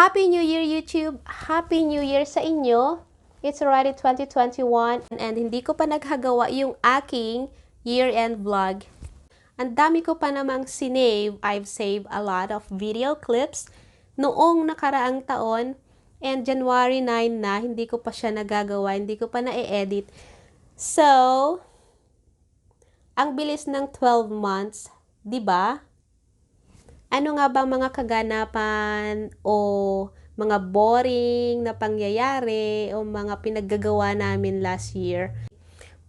Happy New Year, YouTube! Happy New Year sa inyo! It's already 2021 and hindi ko pa naghagawa yung aking year-end vlog. Ang dami ko pa namang sinave. I've saved a lot of video clips noong nakaraang taon and January 9 na, hindi ko pa siya nagagawa, hindi ko pa na-edit. So, ang bilis ng 12 months, 'di ba? Ano nga bang mga kaganapan o mga boring na pangyayari o mga pinaggagawa namin last year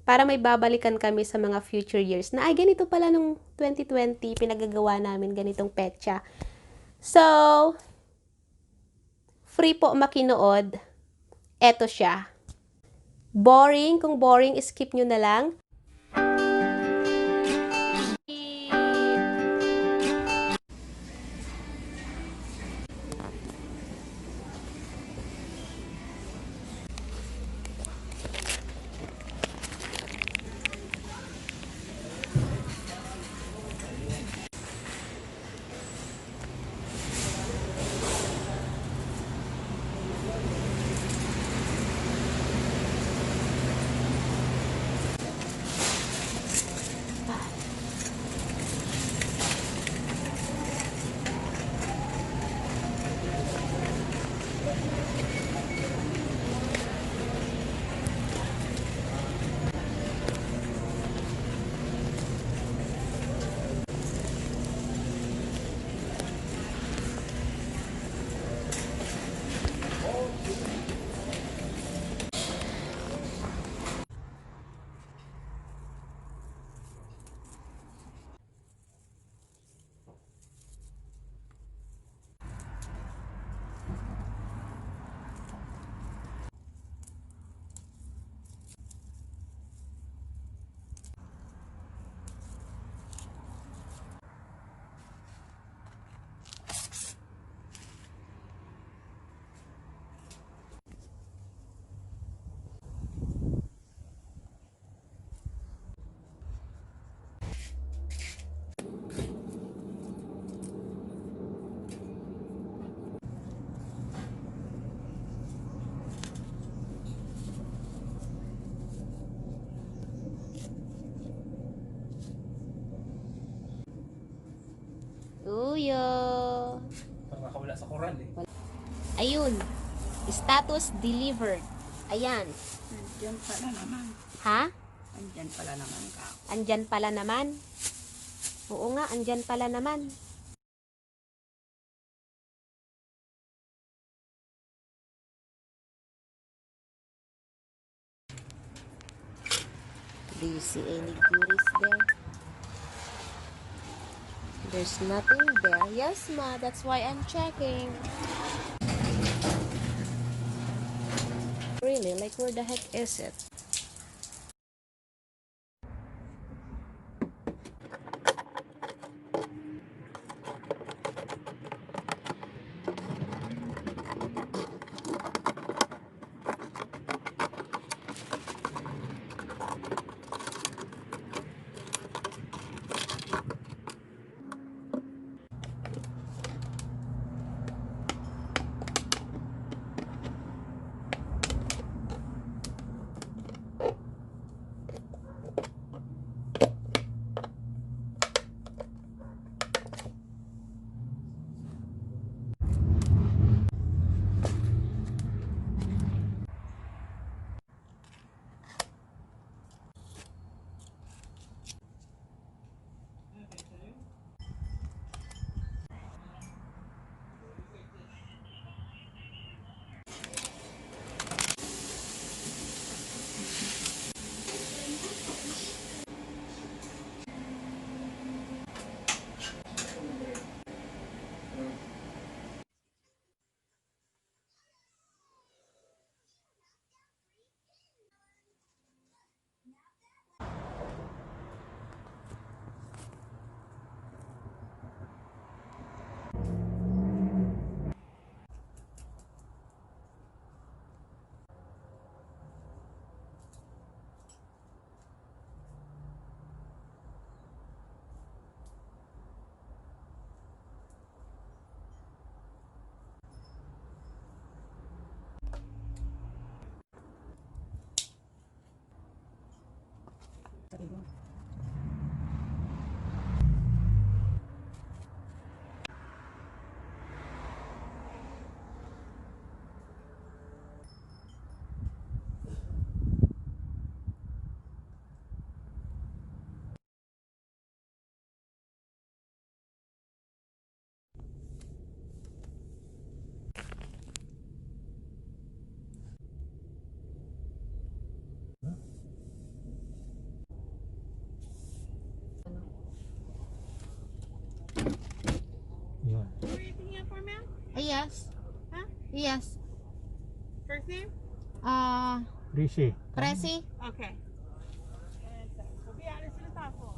para may babalikan kami sa mga future years na ay ganito pala nung 2020 pinaggagawa namin ganitong petsa. So, free po makinood. Eto siya. Boring, kung boring, skip nyo na lang. Uyo. Nakawala sa koran eh. Ayun. Status delivered. Ayan. Andyan pala naman. Ha? Andyan pala naman ka. Andyan pala naman. Oo nga, andyan pala naman. Do you see any goodies there? There's nothing there. Yes, Ma. That's why I'm checking. Really? Like, where the heck is it? Yun. Anything here for ma'am? Yes. Huh? Yes. First name? Rishi. Presi. Okay. And we'll be out as soon as possible.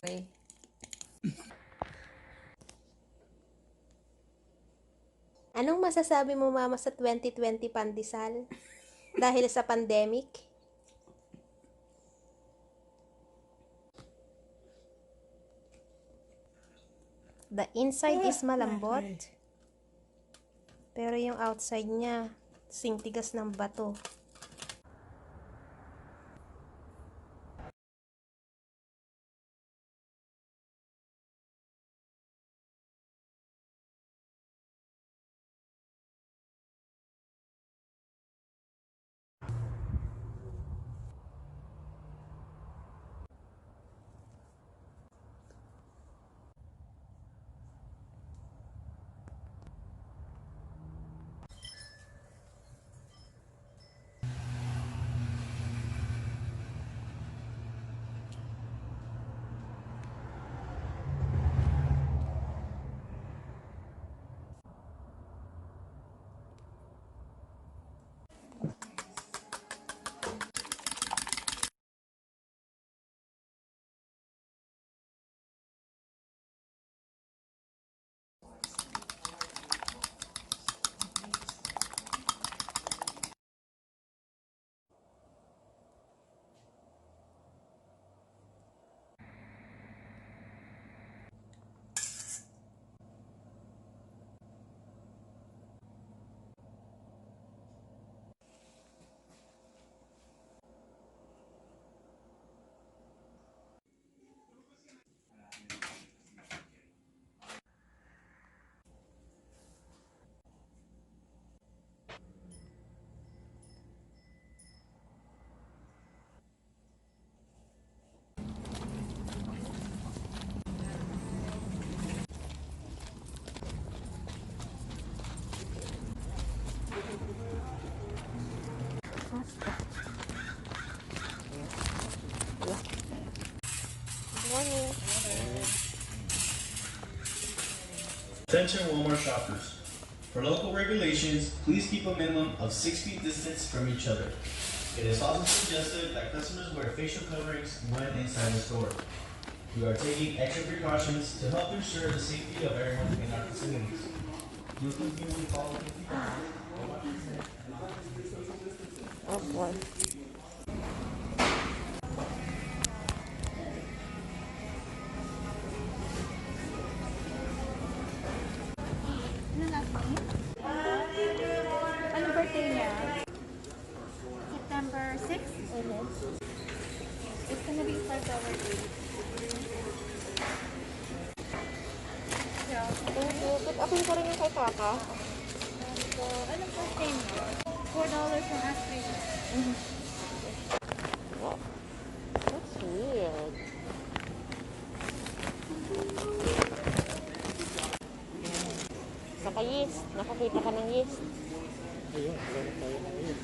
Okay. Anong masasabi mo, Mama, sa 2020 pandesal? Dahil sa pandemic? The inside is malambot. Pero yung outside niya, singtigas ng bato. Attention Walmart shoppers. For local regulations, please keep a minimum of 6 feet distance from each other. It is also suggested that customers wear facial coverings when inside the store. We are taking extra precautions to help ensure the safety of everyone in our facilities. You'll continue to follow the Oh boy. Ano birthday niya? September 6? It's gonna be $5. Put akin ko rin yung kay Tata. So, anong birthday mo? $4 yung aspirin. That's weird. Saka yeast. Nakakita ka ng yeast. Ayun, wala tayo na yun.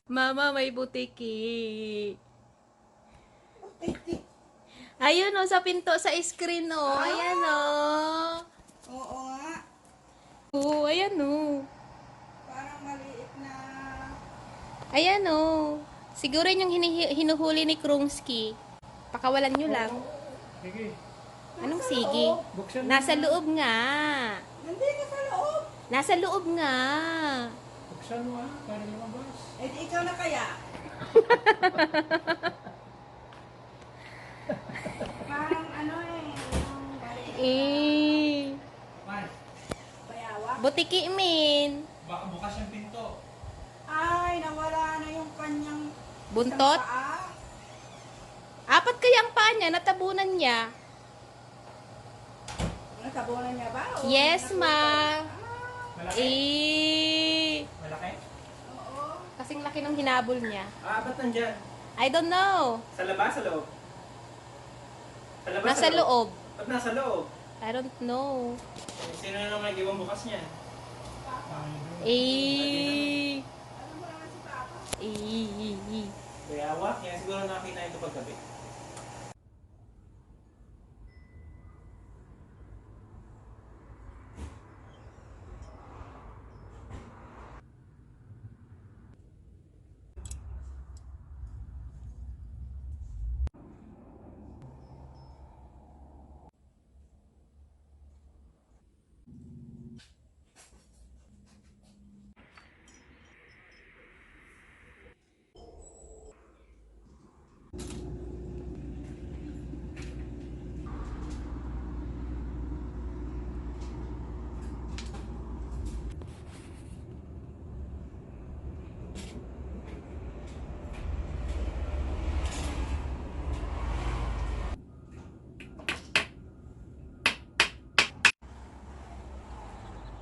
Mama, may butiki. Ayun o, sa pinto sa screen o. Ayan o. Oo nga. Oo, ayan o. Parang maliit na... Ayan o. Siguro yung hinuhuli ni Krungsky. Pakawalan nyo lang. Sige. Anong sige? Buksan mo. Nasa loob nga. Hindi ka sa loob. Nasa loob nga. Buksan mo para lumabas. Eh di ikaw na kaya. Parang ano yung maliit Eh. Man, bayawak. Butiki min. baka bukas yung pinto. Ay, nawala na yung kanyang Buntot? isang paa. Apat kaya ang paa niya, natabunan niya. Natabunan niya ba? O Yes, nakita? ma. Malaki? Eh. Malaki? Kasing laki ng hinabol niya. Ba't nandyan? I don't know. Sa labas, sa loob? Sa labas, Nasa loob. Ba't nasa loob? I don't know. Sino na naman nag-iwan bukas niya? Eh. Eh. Bayawak? Kaya siguro nakita ito paggabi.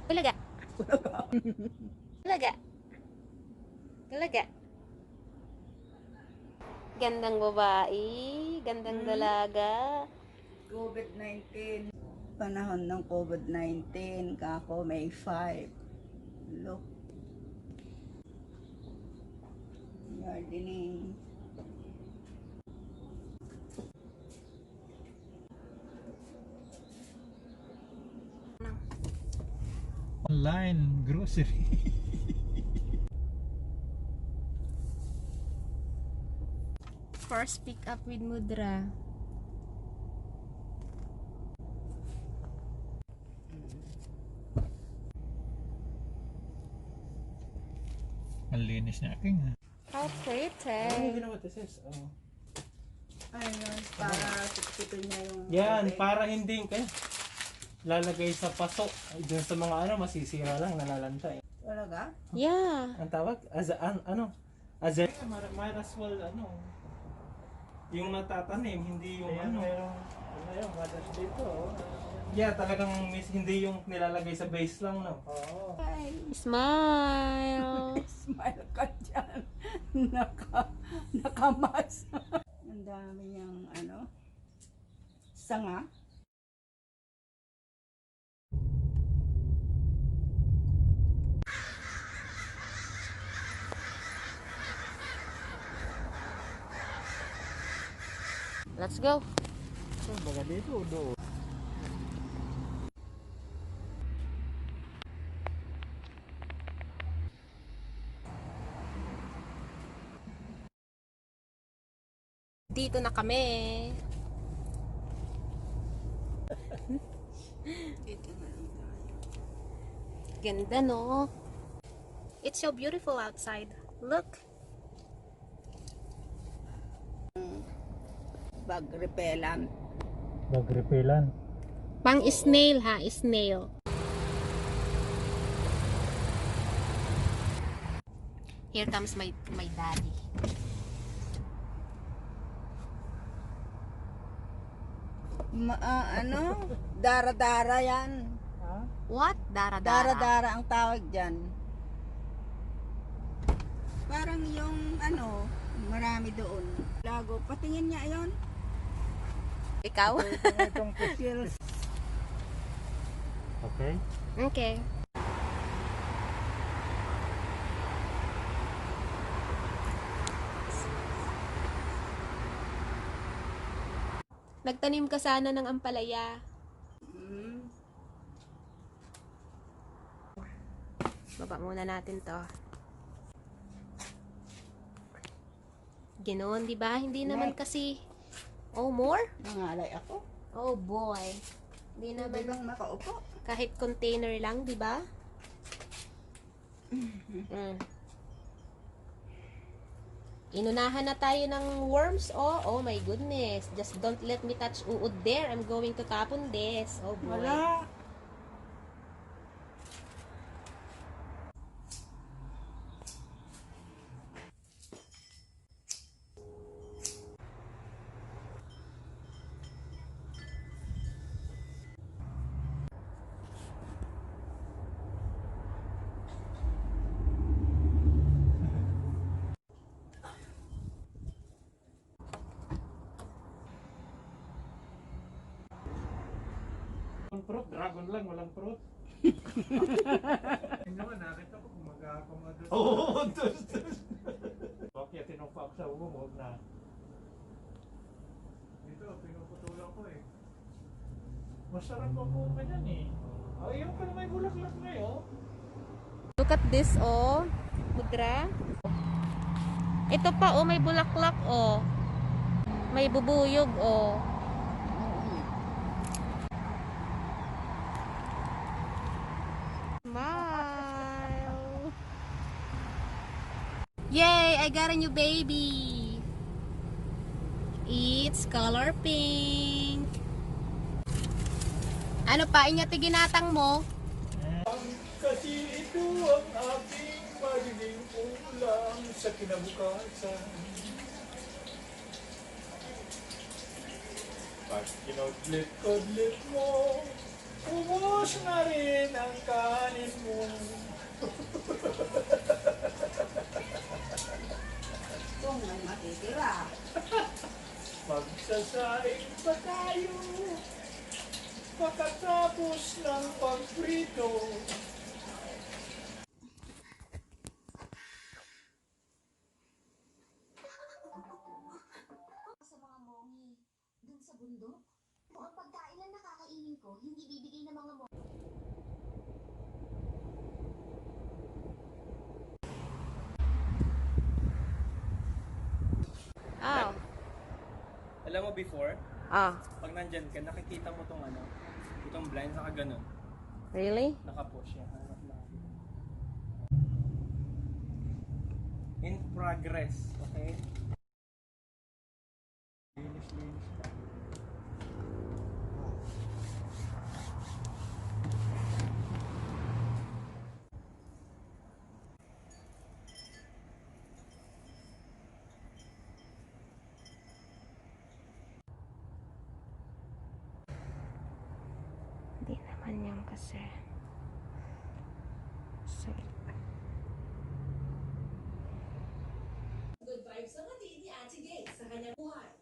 Talaga. Talaga. Talaga. Gandang babae, gandang dalaga. COVID-19. Panahon ng COVID-19, kako May 5. Look. Gardening. Online grocery. First pick up with Mudra. Ang linis na aking ha. How Ano pretty. ginawa ito, sis? Oh. Ayun, para siksikin niya yung... Yan, para hindi kaya. lalagay sa paso. Diyan sa mga ano, masisira lang, nalalanta eh. Talaga? Yeah. Ang tawag? As a, might as well, ano, yung natatanim, hindi yung ano. Ano yung madas dito? Yeah, talagang hindi yung nilalagay sa base lang, no? Oo. Ay, Smile. smile ka dyan. Nakamas. Ang dami niyang ano, sanga. Let's go. Saan baga dito? Doon. Dito na kami. Dito na lang tayo. Ganda, no? It's so beautiful outside. Look. Bag repellent. Mag-repellan. Pang snail, ha? Snail. Here comes my daddy. Ano? Dara-dara yan. What? Dara-dara? Dara-dara ang tawag dyan. Parang yung ano, marami doon. Lago, patingin niya yon. Ikaw? Itong Feels okay. Okay. Nagtanim ka sana ng ampalaya. Baba muna natin to. Ganoon, di ba? Hindi naman kasi... Oh, more? nangalay ako. Oh, boy. Hindi naman Biglang makaupo. kahit container lang, di ba? Mm. Inunahan na tayo ng worms. Oh my goodness. Just don't let me touch uod there. I'm going to tapon this. Oh boy. Wala. Fruit, dragon lang, walang fruit. Hindi naman, nakita ko kung mag-akamado. Oo, Bakit tinumpak sa huwag na. Dito, pinuputulan ko eh. Masarap ang buka dyan eh. Ayaw pa na may bulaklak na yun. Look at this, oh. Mudra. Ito pa, oh. May bulaklak, oh. May bubuyog, oh. Smile. Yay! I got a new baby. It's color pink. Ano pa? Inyati ginatang mo? Kasi ito ang aking magiging ulam sa kinabukasan. Pag kinodlit-kodlit mo, ubos na rin ang kanin mo. Kung may matitira. Magsasaing pa tayo pagkatapos ng pagprito. Sa mga mongi, dun sa bundok. Kung ang pagkain lang nakakainin ko, hindi bibigay ng mga mongi. Oh. Alam mo before, Ah. pag nandyan ka, nakikita mo tong ano, itong blind, naka ganun, Really? naka-push yan. Hanap na. In progress, okay? Linis-linis. kasi. So, Good vibes naman din ni Ate Gay sa kanyang buhay.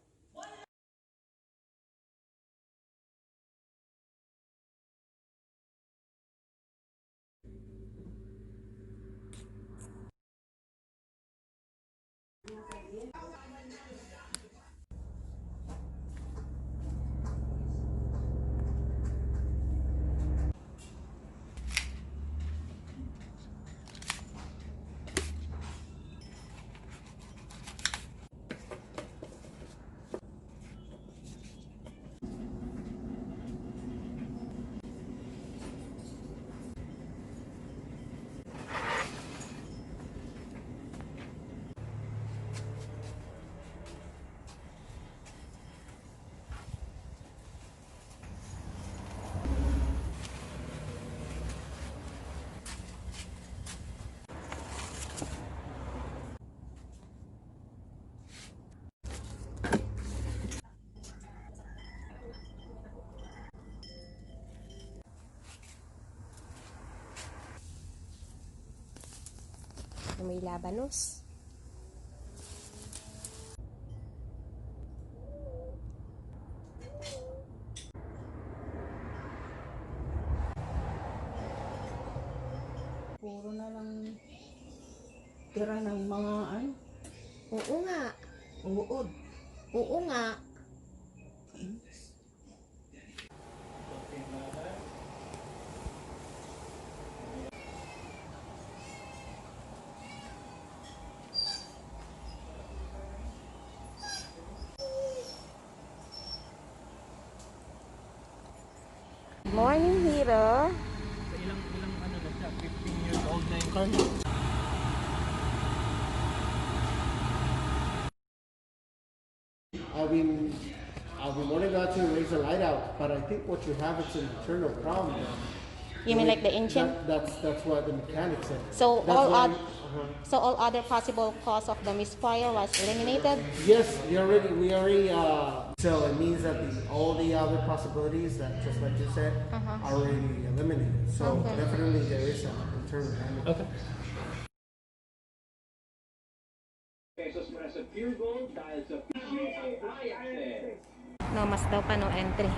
may labanos. Puro na lang tira ng mga ano, Oo nga. uod. Oo nga. morning, Hiro. Ilang ano na siya, 15 years old na yung car mo. I've been wanting to raise the light out, but I think what you have is an internal problem. You mean like the engine? That's what the mechanic said. So That's all why- so all other possible cause of the misfire was eliminated? Yes, we already. So it means that all the other possibilities that, just like you said, are already eliminated. So Okay. definitely there is an internal damage. Okay. No, mas daw pa no entry.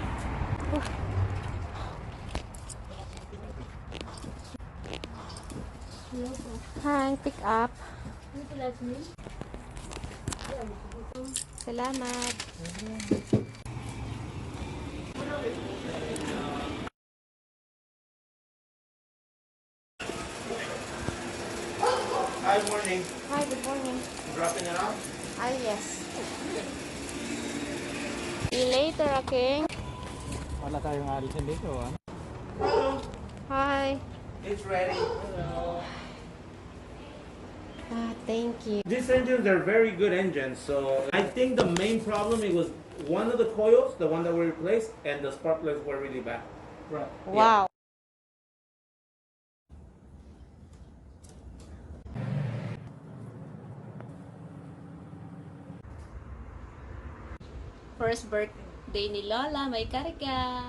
Hi, pick up. Salamat. Hi, morning. Hi, good morning. Dropping it off? Ah, yes. See you later, okay? Wala tayong alisin dito, ah. Hi. It's ready. Ah, thank you. These engines are very good engines, so I think the main problem it was one of the coils, the one that we replaced, and the spark plugs were really bad. Right. Wow. First birthday ni Lola, may karga.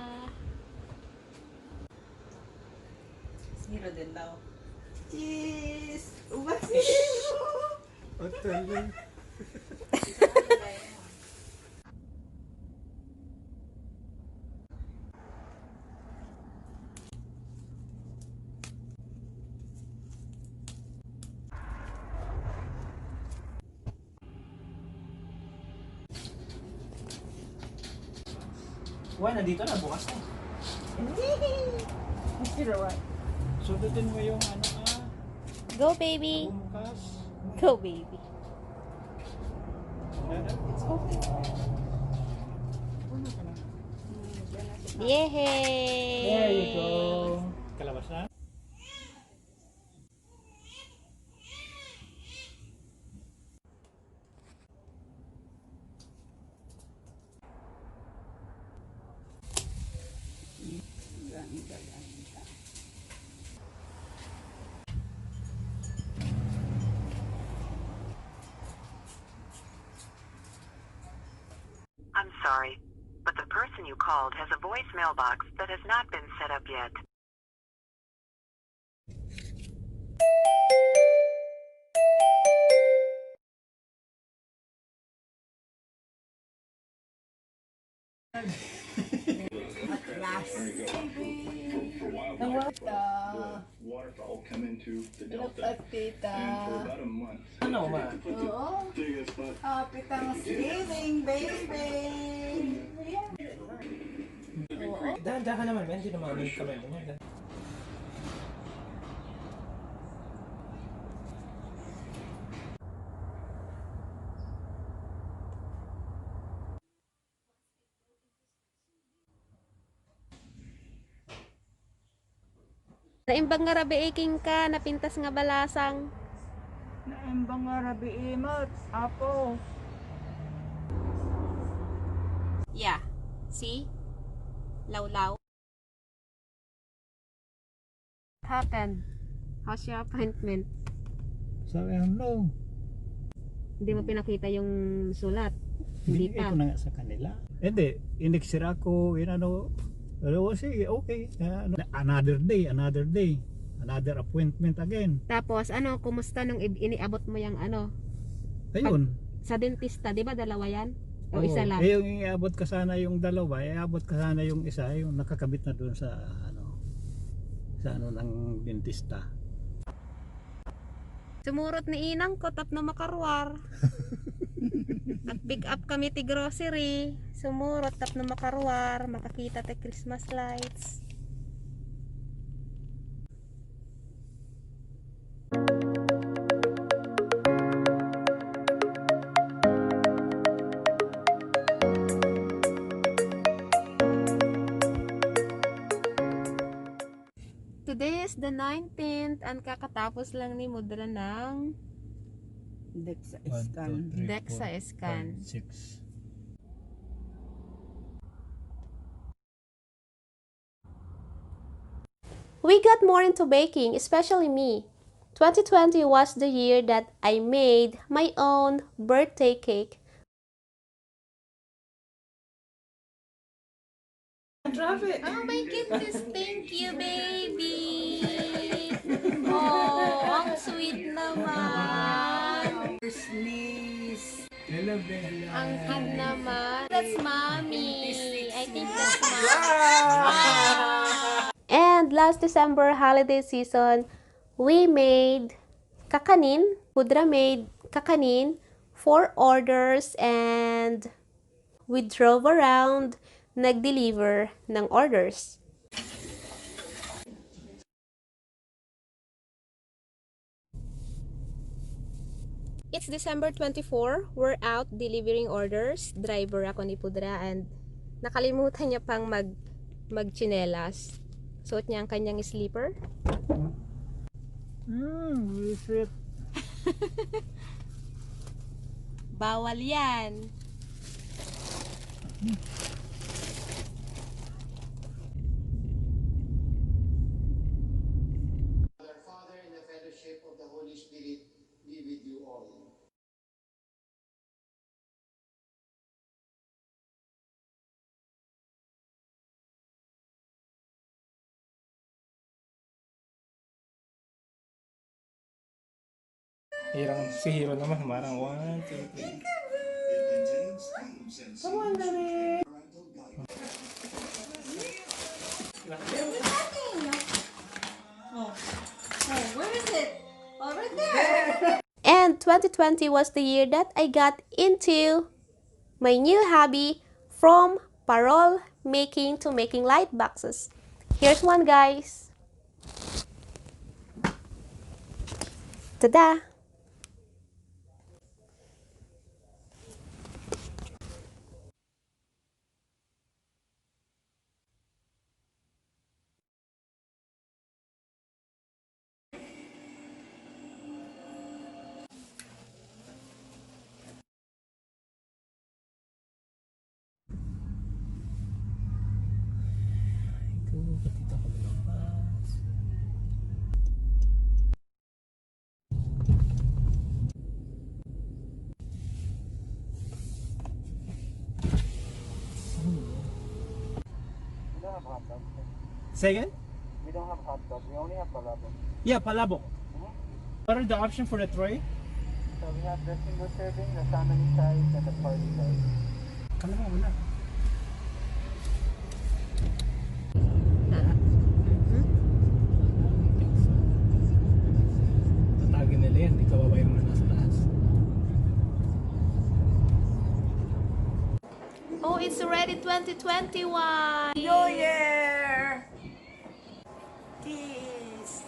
Zero din daw. Cheese! Ubasiro! Why, nandito na, bukas na. Zero what? Sundutin mo yung ano Go, baby. bumukas. Go, baby. It's okay. Yay! There you go. Kalabas na? I'm sorry, but the person you called has a voicemail box that has not been set up yet. Waterfowl come into the delta, and for about a month. Ano ma? Oo. Happy Thanksgiving, baby! Dahan-dahan ka naman, man. Hindi naman kami. Naimbang nga rabi iking ka, napintas nga balasang. Naimbang nga rabi imot, apo. Yeah. See? Lawlaw. What happened? How's your appointment? Sabi no. Hindi mo pinakita yung sulat. Hindi pa. Ko na nga sa kanila. Hindi. Inexira ko, sige, okay. Another day. Another appointment again. Tapos, kumusta nung iniabot mo yung Ayun. sa dentista, di ba dalawa yan? O Oo. isa lang? Yung iabot ka sana yung dalawa, iabot ka sana yung isa, yung nakakabit na doon sa ng dentista. Sumurot ni inang ko, tap na makarwar. At pick up kami ti grocery. Sumurot, tap na makarwar. Makakita ti Christmas lights. Today is the 19th and kakatapos lang ni Mudra ng Dexa 1, 2, 3, 4, scan. 6. We got more into baking, especially me. 2020 was the year that I made my own birthday cake. Oh my goodness, thank you, baby! Oh, ang sweet naman! Sneeze. Ang cute naman. That's mommy. I think that's mommy. And last December holiday season, we made kakanin. Pudra made kakanin, 4 orders, and we drove around, nag-deliver ng orders. It's December 24. We're out delivering orders. Driver ako ni Pudra and nakalimutan niya pang magchinelas. Suot niya ang kanyang sleeper. Visit. Bawal yan. Our Father, in the fellowship of the Holy Spirit, be with you all. Si Hiro naman, marang 1, 2, 3. Come on, Dami. Where is it? Oh, right there. And 2020 was the year that I got into my new hobby, from parole making to making light boxes. Here's one, guys. Ta-da! Say again? We don't have hot dog, we only have palabok. Yeah, palabok. What are the options for the tray? So we have the single serving, the family size, and the party size. Kala mo, wala. already 2021! New Year! Kiss!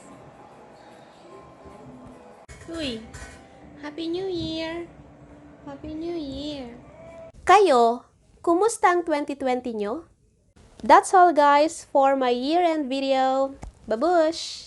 Uy, Happy New Year! Happy New Year! Kayo, kumusta ang 2020 nyo? That's all guys for my year-end video. Babush!